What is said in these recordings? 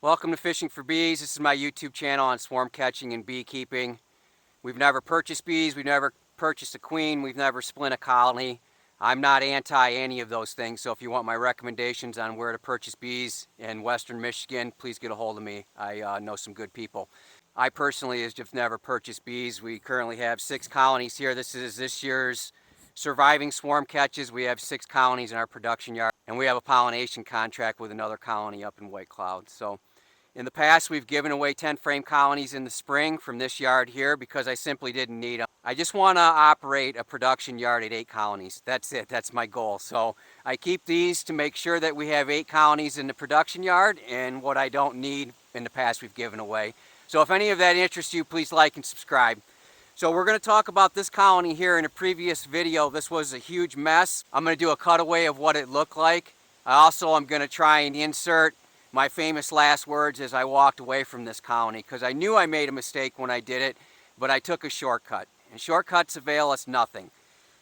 Welcome to Fishing for Bees. This is my YouTube channel on swarm catching and beekeeping. We've never purchased bees, we've never purchased a queen, we've never split a colony. I'm not anti any of those things, so if you want my recommendations on where to purchase bees in western Michigan, please get a hold of me. I know some good people. I personally have just never purchased bees. We currently have 6 colonies here. This is this year's surviving swarm catches. We have 6 colonies in our production yard, and we have a pollination contract with another colony up in White Cloud. So in the past, we've given away 10 frame colonies in the spring from this yard here because I simply didn't need them. I just want to operate a production yard at 8 colonies. That's it. That's my goal. So I keep these to make sure that we have 8 colonies in the production yard, and what I don't need in the past we've given away. So if any of that interests you, please like and subscribe. So we're going to talk about this colony here. In a previous video, this was a huge mess. I'm going to do a cutaway of what it looked like. I'm going to try and insert my famous last words as I walked away from this colony, because I knew I made a mistake when I did it, but I took a shortcut, and shortcuts avail us nothing.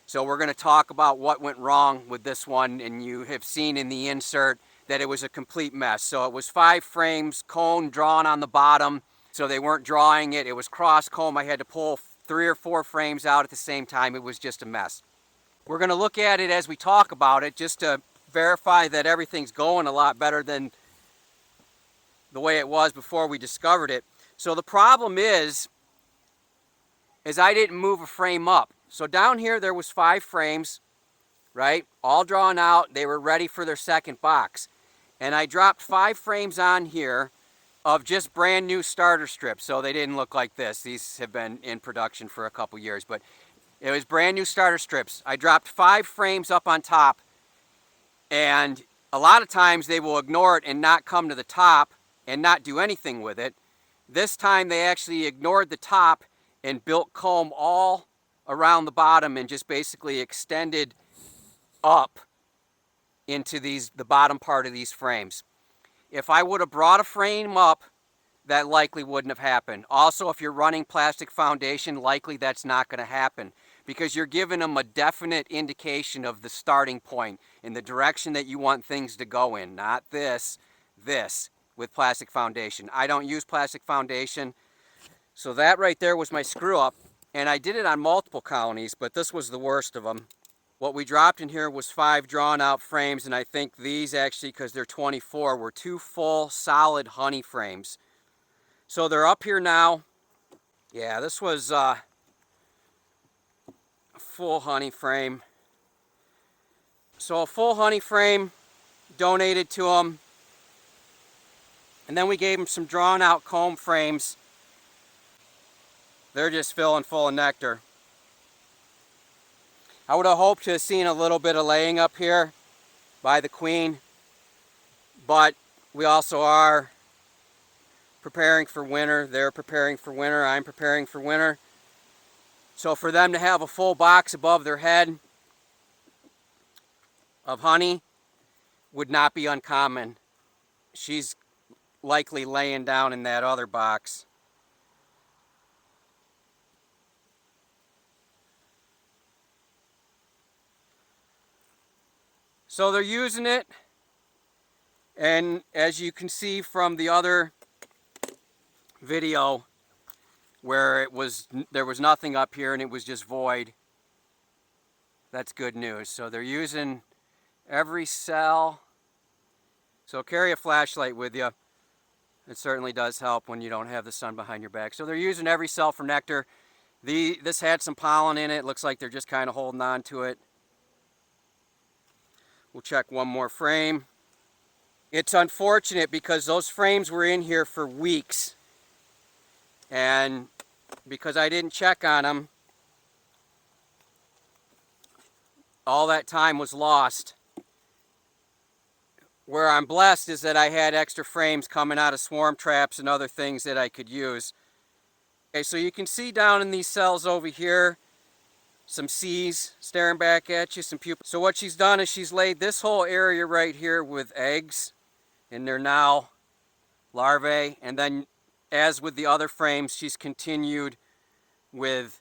So we're going to talk about what went wrong with this one, and you have seen in the insert that it was a complete mess. So it was 5 frames, cone drawn on the bottom, so they weren't drawing it. It was cross comb. I had to pull 3 or 4 frames out at the same time. It was just a mess. We're going to look at it as we talk about it, just to verify that everything's going a lot better than the way it was before we discovered it. So the problem is I didn't move a frame up. So down here there was 5 frames, right? All drawn out. They were ready for their second box. And I dropped 5 frames on here of just brand new starter strips. So they didn't look like this. These have been in production for a couple years, but it was brand new starter strips. I dropped 5 frames up on top, and a lot of times they will ignore it and not come to the top and not do anything with it. This time they actually ignored the top and built comb all around the bottom and just basically extended up into the bottom part of these frames. If I would have brought a frame up, that likely wouldn't have happened. Also, if you're running plastic foundation, likely that's not going to happen, because you're giving them a definite indication of the starting point in the direction that you want things to go in, not this with plastic foundation. I don't use plastic foundation. So that right there was my screw up, and I did it on multiple colonies, but this was the worst of them. What we dropped in here was 5 drawn out frames, and I think these actually, because they're 24, were 2 full solid honey frames. So they're up here now. Yeah, this was a full honey frame. So a full honey frame donated to them. And then we gave them some drawn out comb frames. They're just filling full of nectar. I would have hoped to have seen a little bit of laying up here by the queen, but we also are preparing for winter. They're preparing for winter. I'm preparing for winter. So for them to have a full box above their head of honey would not be uncommon. She's likely laying down in that other box. So they're using it, and as you can see from the other video where there was nothing up here and it was just void, that's good news. So they're using every cell. So carry a flashlight with you. It certainly does help when you don't have the sun behind your back. So they're using every cell for nectar. This had some pollen in it. Looks like they're just kind of holding on to it. We'll check one more frame. It's unfortunate because those frames were in here for weeks. And because I didn't check on them, all that time was lost. Where I'm blessed is that I had extra frames coming out of swarm traps and other things that I could use. Okay, so you can see down in these cells over here, some C's staring back at you, some pupa. So what she's done is she's laid this whole area right here with eggs, and they're now larvae. And then, as with the other frames, she's continued with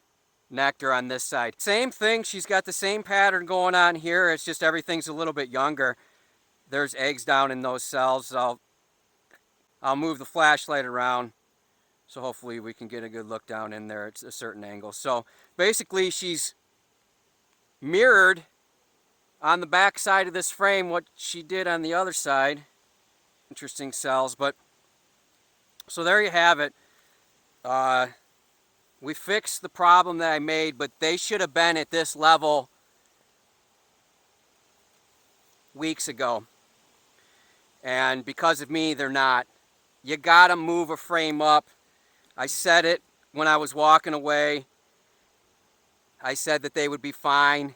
nectar on this side. Same thing, she's got the same pattern going on here. It's just everything's a little bit younger. There's eggs down in those cells. I'll move the flashlight around so hopefully we can get a good look down in there at a certain angle. So basically she's mirrored on the back side of this frame what she did on the other side. Interesting cells, but so there you have it. We fixed the problem that I made, but they should have been at this level weeks ago. And because of me, they're not. You gotta move a frame up. I said it when I was walking away. I said that they would be fine.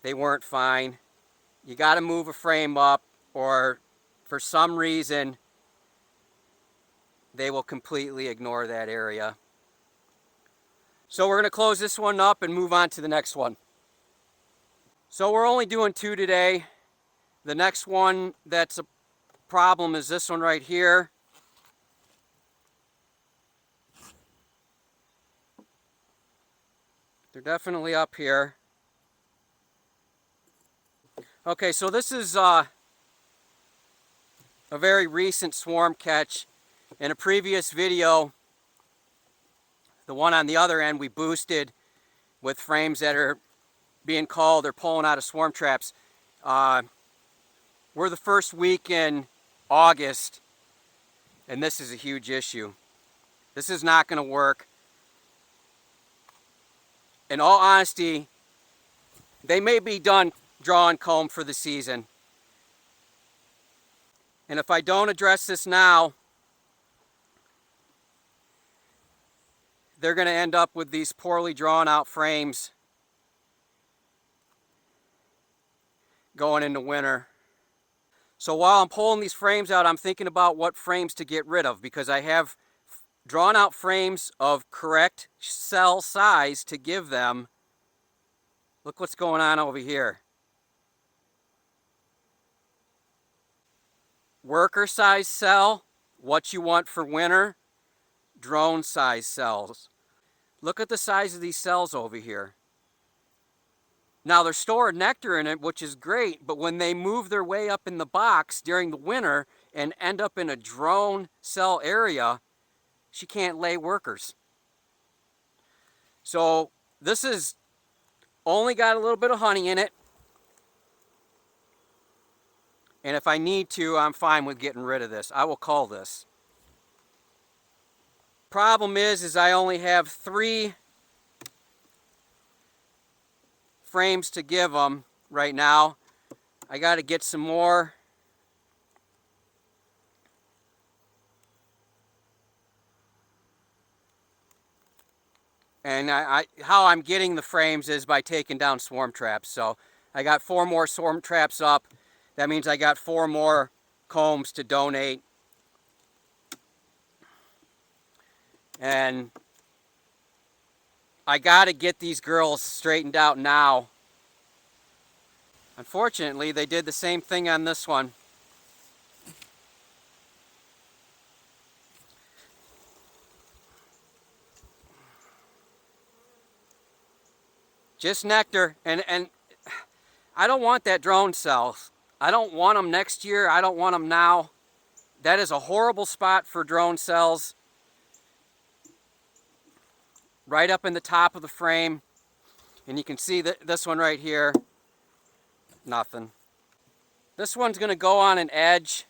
They weren't fine. You gotta move a frame up, or for some reason, they will completely ignore that area. So we're gonna close this one up and move on to the next one. So we're only doing 2 today. The next one that's a problem is this one right here. They're definitely up here. Okay, so this is a very recent swarm catch. In a previous video, the one on the other end, we boosted with frames that are being called or pulling out of swarm traps. We're the first week in August, and this is a huge issue. This is not going to work. In all honesty, they may be done drawing comb for the season. And if I don't address this now, they're going to end up with these poorly drawn out frames going into winter. So while I'm pulling these frames out, I'm thinking about what frames to get rid of, because I have drawn out frames of correct cell size to give them. Look what's going on over here. Worker size cell, what you want for winter. Drone size cells. Look at the size of these cells over here. Now they're storing nectar in it, which is great, but when they move their way up in the box during the winter and end up in a drone cell area, she can't lay workers. So this is only got a little bit of honey in it. And if I need to, I'm fine with getting rid of this. I will call this. Problem is I only have 3 frames to give them right now. I got to get some more. And how I'm getting the frames is by taking down swarm traps. So I got 4 more swarm traps up. That means I got 4 more combs to donate. And I got to get these girls straightened out now. Unfortunately, they did the same thing on this one. Just nectar, and I don't want that drone cell. I don't want them next year. I don't want them now. That is a horrible spot for drone cells. Right up in the top of the frame. And you can see that this one right here, nothing. This one's going to go on an edge.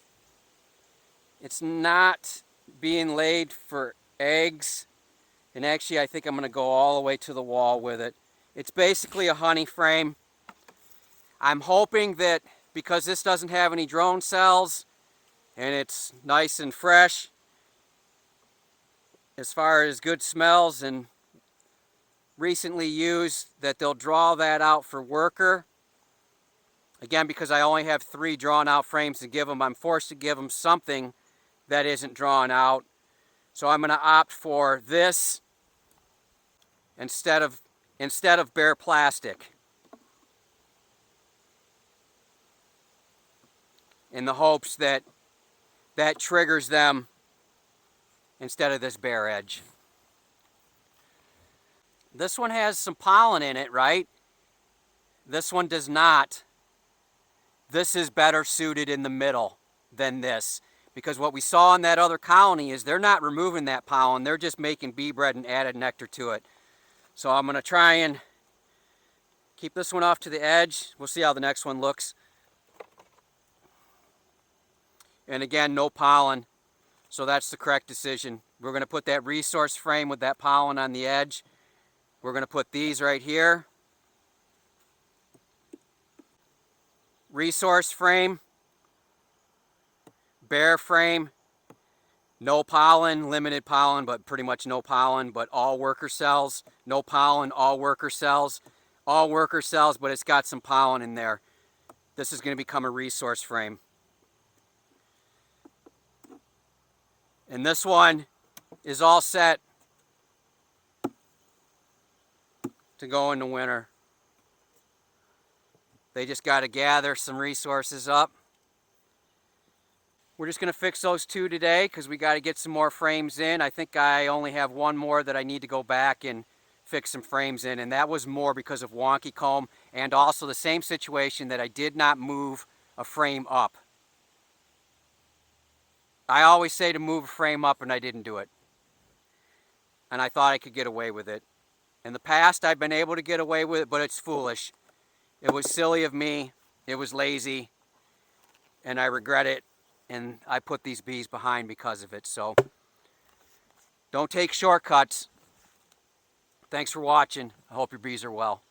It's not being laid for eggs. And actually, I think I'm going to go all the way to the wall with it. It's basically a honey frame. I'm hoping that because this doesn't have any drone cells and it's nice and fresh as far as good smells and recently used, that they'll draw that out for worker. Again, because I only have 3 drawn out frames to give them, I'm forced to give them something that isn't drawn out. So I'm going to opt for this instead of bare plastic, in the hopes that that triggers them instead of this bare edge. This one has some pollen in it, right? This one does not. This is better suited in the middle than this, Because what we saw in that other colony is they're not removing that pollen, they're just making bee bread and added nectar to it. So I'm going to try and keep this one off to the edge. We'll see how the next one looks. And again, no pollen, so that's the correct decision. We're going to put that resource frame with that pollen on the edge. We're going to put these right here. Resource frame, bare frame, no pollen, limited pollen, but pretty much no pollen, but all worker cells. No pollen, all worker cells. All worker cells, but it's got some pollen in there. This is going to become a resource frame. And this one is all set to go in the winter. They just got to gather some resources up. We're just going to fix those two today because we got to get some more frames in. I think I only have one more that I need to go back and fix some frames in, and that was more because of wonky comb and also the same situation that I did not move a frame up. I always say to move a frame up and I didn't do it. And I thought I could get away with it. In the past I've been able to get away with it, but it's foolish. It was silly of me, it was lazy, and I regret it, and I put these bees behind because of it. So don't take shortcuts. Thanks for watching. I hope your bees are well.